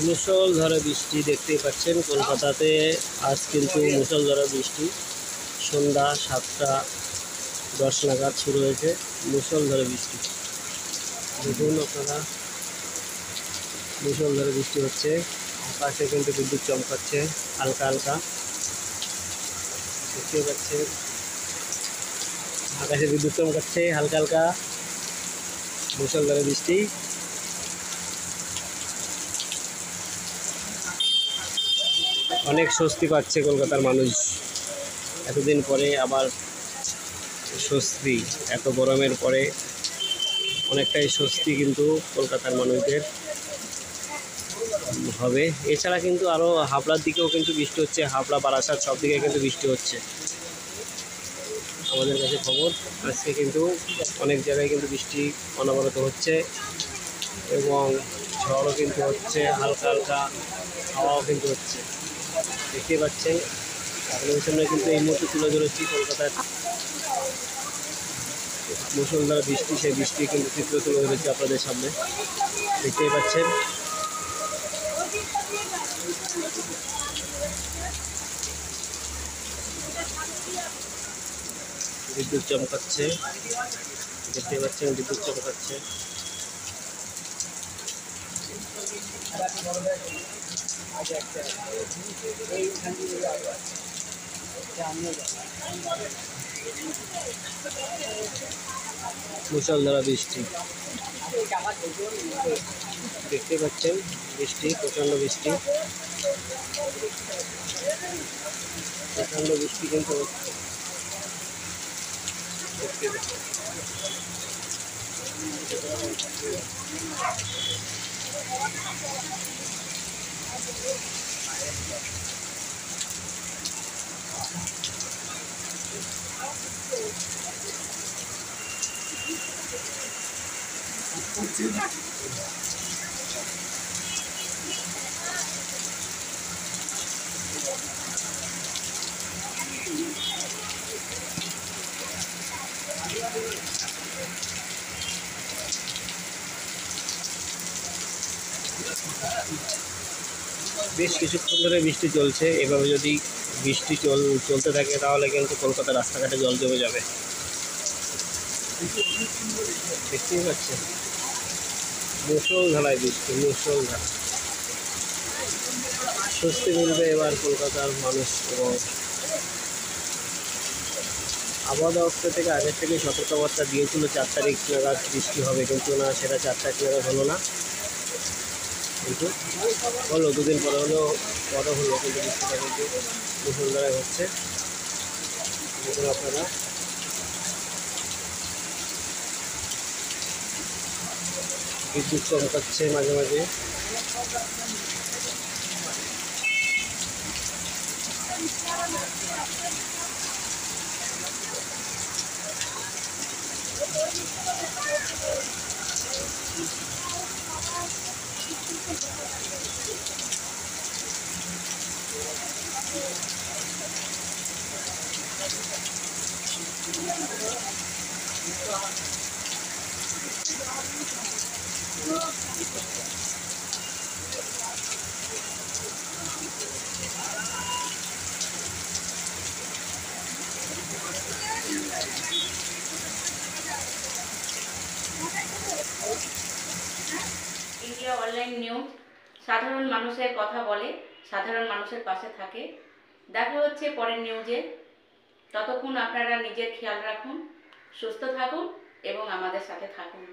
মুষলধারে বৃষ্টি দেখতেই পাচ্ছেন কলকাতাতে। আজ কিন্তু মুষলধারে বৃষ্টি সন্ধ্যা 7টা 10 নাগাদ শুরু হয়েছে মুষলধারে বৃষ্টি। দেখুন আপনারা, মুষলধারে বৃষ্টি হচ্ছে। আকাশে কিন্তু বিদ্যুৎ চমকাচ্ছে হালকা হালকা, দেখতে পাচ্ছেন। আকাশে বিদ্যুৎ চমকাচ্ছে হালকা হালকা, মুষলধারে বৃষ্টি। অনেক স্বস্তি পাচ্ছে কলকাতার মানুষ, এতদিন পরে আবার স্বস্তি। এত গরমের পরে অনেকটাই স্বস্তি কিন্তু কলকাতার মানুষদের হবে। এছাড়া কিন্তু আরও হাবড়ার দিকেও কিন্তু বৃষ্টি হচ্ছে, হাবড়া বারাসাত সব দিকে কিন্তু বৃষ্টি হচ্ছে। আমাদের কাছে খবর, আজকে কিন্তু অনেক জায়গায় কিন্তু বৃষ্টি অনবরত হচ্ছে এবং ঝড়ও কিন্তু হচ্ছে, হালকা হালকা হাওয়াও কিন্তু হচ্ছে। দেখতে পাচ্ছেন আপনাদের সামনে কিন্তু এই মুহূর্তে তুলে ধরেছি কলকাতার মুষলধারে বৃষ্টি, সেই বৃষ্টি কিন্তু চিত্র তুলে ধরেছি আপনাদের সামনে, দেখতেই পাচ্ছেন। বিদ্যুৎ চমকাচ্ছে, দেখতে পাচ্ছেন বিদ্যুৎ চমকাচ্ছে। মুষলধারে বৃষ্টি দেখতে পাচ্ছেন, বৃষ্টি, প্রচণ্ড বৃষ্টি, প্রচণ্ড বৃষ্টি কিন্তু হচ্ছে, দেখতে পাচ্ছেন। বেশ কিছুক্ষণ ধরে বৃষ্টি চলছে। এভাবে যদি বৃষ্টি চলতে থাকে তাহলে কিন্তু কলকাতার রাস্তাঘাটে জল জমে যাবে, দেখতেই পাচ্ছেন। মুষলধারায় বৃষ্টি, মুষলধারা। স্বস্তি মিলবে এবার কলকাতার মানুষ। এবং আবহাওয়া দপ্তর থেকে আগের থেকে সতর্কবার্তা দিয়েছিল 4 তারিখ নাগাদ বৃষ্টি হবে, কিন্তু না, সেটা 4 তারিখ নাগাদ হলো না, কিন্তু হলো 2 দিন পরে হলো, কিন্তু বৃষ্টিটা কিন্তু মুষলধারায় হচ্ছে। দেখুন আপনারা, বিদ্যুৎ চমকাচ্ছে মাঝে মাঝে। ইন্ডিয়া অনলাইন নিউজ সাধারণ মানুষের কথা বলে, সাধারণ মানুষের পাশে থাকে। দেখা হচ্ছে পরের নিউজে। ততক্ষণ আপনারা নিজের খেয়াল রাখুন, সুস্থ থাকুন এবং আমাদের সাথে থাকুন।